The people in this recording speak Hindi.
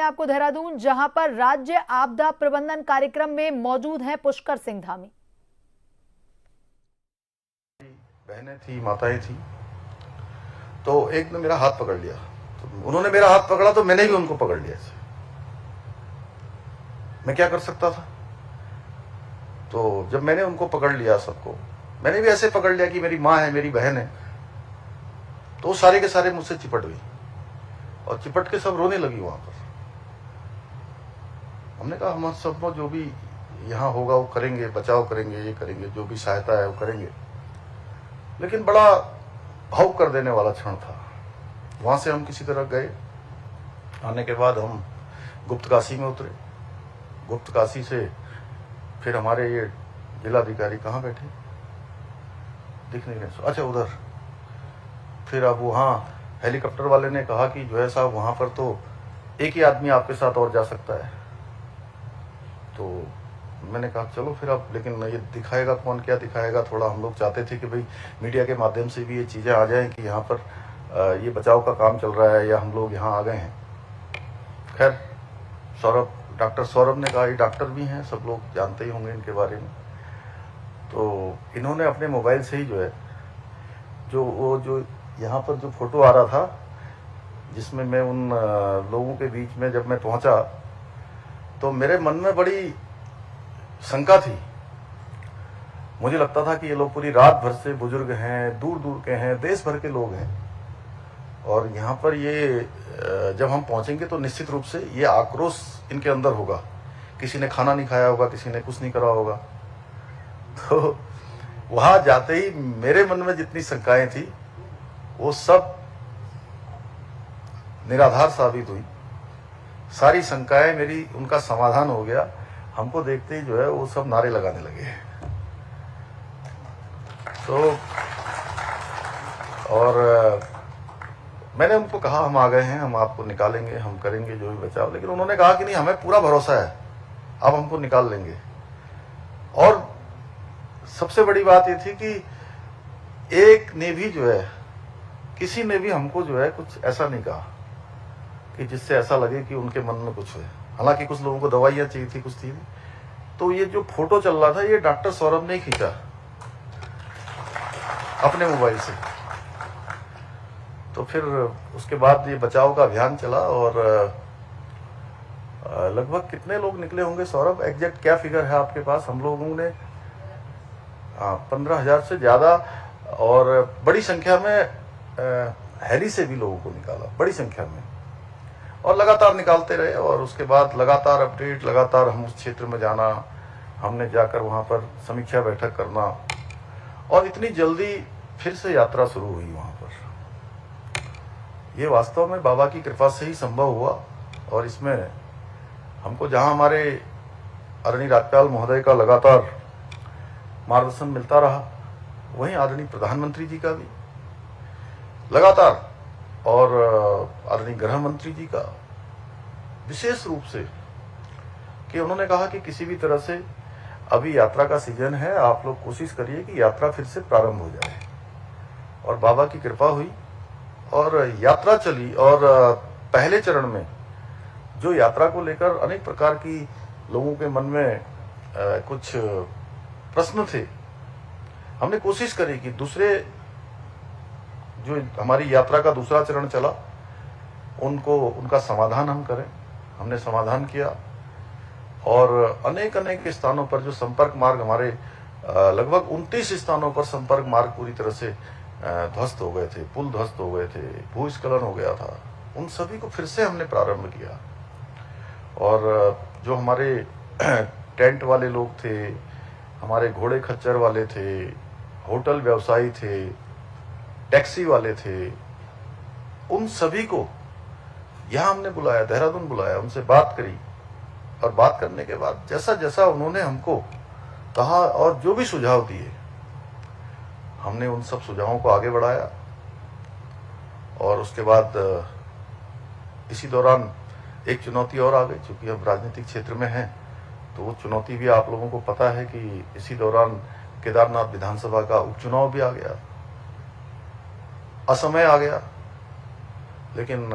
आपको देहरादून, जहां पर राज्य आपदा प्रबंधन कार्यक्रम में मौजूद हैं पुष्कर सिंह धामी। बहनें थी, माताएं थी, तो एक ने मेरा हाथ पकड़ लिया, तो उन्होंने मेरा हाथ पकड़ा तो मैंने भी उनको पकड़ लिया। मैं क्या कर सकता था? तो जब मैंने उनको पकड़ लिया, सबको मैंने भी ऐसे पकड़ लिया कि मेरी माँ है, मेरी बहन है, तो सारे के सारे मुझसे चिपट गई और चिपट के सब रोने लगी वहां पर। हमने कहा हम सब जो भी यहाँ होगा वो करेंगे, बचाव करेंगे, ये करेंगे, जो भी सहायता है वो करेंगे। लेकिन बड़ा भावुक कर देने वाला क्षण था। वहां से हम किसी तरह गए। आने के बाद हम गुप्तकाशी में उतरे। गुप्तकाशी से फिर हमारे ये जिलाधिकारी कहाँ बैठे, दिख नहीं रहे, अच्छा उधर। फिर अब वहाँ हेलीकॉप्टर वाले ने कहा कि जो है साहब वहां पर तो एक ही आदमी आपके साथ और जा सकता है। तो मैंने कहा चलो फिर अब, लेकिन ये दिखाएगा कौन, क्या दिखाएगा? थोड़ा हम लोग चाहते थे कि भाई मीडिया के माध्यम से भी ये चीज़ें आ जाएं कि यहाँ पर ये बचाव का काम चल रहा है या हम लोग यहाँ आ गए हैं। खैर डॉक्टर सौरभ ने कहा, ये डॉक्टर भी हैं, सब लोग जानते ही होंगे इनके बारे में। तो इन्होंने अपने मोबाइल से ही जो है जो यहाँ पर जो फोटो आ रहा था, जिसमें मैं उन लोगों के बीच में जब मैं पहुंचा तो मेरे मन में बड़ी शंका थी। मुझे लगता था कि ये लोग पूरी रात भर से, बुजुर्ग हैं, दूर दूर के हैं, देश भर के लोग हैं, और यहाँ पर ये जब हम पहुंचेंगे तो निश्चित रूप से ये आक्रोश इनके अंदर होगा। किसी ने खाना नहीं खाया होगा, किसी ने कुछ नहीं करा होगा। तो वहां जाते ही मेरे मन में जितनी शंकाएं थी वो सब निराधार साबित हुई। सारी शंकाएं मेरी, उनका समाधान हो गया। हमको देखते ही जो है वो सब नारे लगाने लगे। तो और मैंने उनको कहा हम आ गए हैं, हम आपको निकालेंगे, हम करेंगे जो भी बचाव। लेकिन उन्होंने कहा कि नहीं, हमें पूरा भरोसा है, आप हमको निकाल लेंगे। और सबसे बड़ी बात ये थी कि एक ने भी जो है, किसी ने भी हमको जो है कुछ ऐसा नहीं कहा कि जिससे ऐसा लगे कि उनके मन में कुछ है। हालांकि कुछ लोगों को दवाइयां चाहिए थी, कुछ थी। तो ये जो फोटो चल रहा था ये डॉक्टर सौरभ ने खींचा अपने मोबाइल से। तो फिर उसके बाद ये बचाव का अभियान चला और लगभग कितने लोग निकले होंगे सौरभ, एग्जैक्ट क्या फिगर है आपके पास? हम लोगों ने 15,000 से ज्यादा और बड़ी संख्या में हेली से भी लोगों को निकाला, बड़ी संख्या में, और लगातार निकालते रहे। और उसके बाद लगातार अपडेट, लगातार हम उस क्षेत्र में जाना, हमने जाकर वहां पर समीक्षा बैठक करना, और इतनी जल्दी फिर से यात्रा शुरू हुई वहां पर। ये वास्तव में बाबा की कृपा से ही संभव हुआ। और इसमें हमको जहां हमारे आदरणीय राज्यपाल महोदय का लगातार मार्गदर्शन मिलता रहा, वहीं आदरणीय प्रधानमंत्री जी का भी लगातार, और आदरणीय गृह मंत्री जी का विशेष रूप से, कि उन्होंने कहा कि किसी भी तरह से अभी यात्रा का सीजन है, आप लोग कोशिश करिए कि यात्रा फिर से प्रारंभ हो जाए। और बाबा की कृपा हुई और यात्रा चली। और पहले चरण में जो यात्रा को लेकर अनेक प्रकार की लोगों के मन में कुछ प्रश्न थे, हमने कोशिश करी कि दूसरे जो हमारी यात्रा का दूसरा चरण चला, उनका समाधान हम करें। हमने समाधान किया। और अनेक स्थानों पर जो संपर्क मार्ग हमारे, लगभग 29 स्थानों पर संपर्क मार्ग पूरी तरह से ध्वस्त हो गए थे, पुल ध्वस्त हो गए थे, भूस्खलन हो गया था, उन सभी को फिर से हमने प्रारंभ किया। और जो हमारे टेंट वाले लोग थे, हमारे घोड़े खच्चर वाले थे, होटल व्यवसायी थे, टैक्सी वाले थे, उन सभी को यहां हमने बुलाया, देहरादून बुलाया, उनसे बात करी। और बात करने के बाद जैसा जैसा उन्होंने हमको कहा और जो भी सुझाव दिए, हमने उन सब सुझावों को आगे बढ़ाया। और उसके बाद इसी दौरान एक चुनौती और आ गई। चूंकि हम राजनीतिक क्षेत्र में हैं, तो वो चुनौती भी आप लोगों को पता है कि इसी दौरान केदारनाथ विधानसभा का उपचुनाव भी आ गया, असमय आ गया। लेकिन